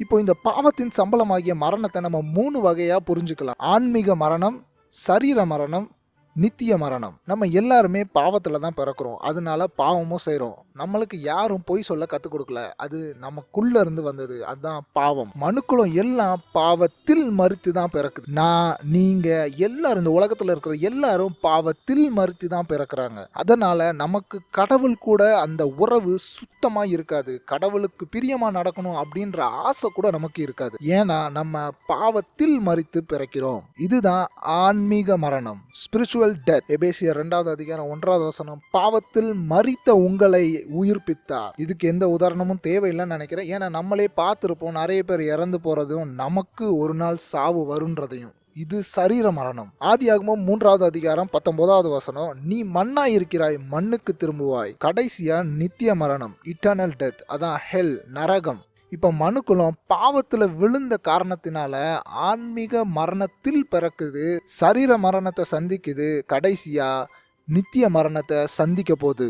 இப்போ இந்த பாவத்தின் சம்பளமாகிய மரணத்தை நம்ம 3 வகையா புரிஞ்சுக்கலாம். ஆன்மீக மரணம், சரீர மரணம், நித்திய மரணம். நம்ம எல்லாருமே பாவத்துல தான் பிறக்கிறோம். அதனால பாவமும் செய்றோம். நம்மளுக்கு யாரும் பொய் சொல்ல கத்துக் கொடுக்கல. அது நமக்குள்ள இருந்து வந்தது. அதுதான் பாவம். மனுக்குலம் எல்லாம் பாவத்தில் மரித்து தான் பிறக்குது. நீங்க எல்லாரும் இந்த உலகத்துல இருக்கிற எல்லாரும் பாவத்தில் மரித்து தான் பிறக்கிறாங்க. அதனால நமக்கு கடவுள் கூட அந்த உறவு சுத்தமா இருக்காது. கடவுளுக்கு பிரியமா நடக்கணும் அப்படின்ற ஆசை கூட நமக்கு இருக்காது. ஏன்னா நம்ம பாவத்தில் மரித்து பிறக்கிறோம். இதுதான் ஆன்மீக மரணம், ஸ்பிரிச்சுவல் டெத். எபேசியர் 2வது அதிகாரம் 1வது வசனம், பாவத்தில் மரித்த உங்களை உயிர்ப்பித்தார். இதுக்கு எந்த உதாரணமும் தேவையில்லைன்னு நினைக்கிறேன். ஏன்னா நம்மளே பார்த்திருப்போம், நிறைய பேர் இறந்து போறதும் நமக்கு ஒரு நாள் சாவு வருன்றதையும். இது சரீர மரணம். ஆதியாகமம் 3வது அதிகாரம் 19வது வசனம், நீ மண்ணா இருக்கிறாய், மண்ணுக்கு திரும்புவாய். கடைசியா நித்திய மரணம், இட்டர்னல் டெத், அதான் ஹெல், நரகம். இப்ப மனுக்குலம் பாவத்துல விழுந்த காரணத்தினால ஆன்மீக மரணத்தில் பிறக்குது, சரீர மரணத்தை சந்திக்குது, கடைசியா நித்திய மரணத்தை சந்திக்க போகுது.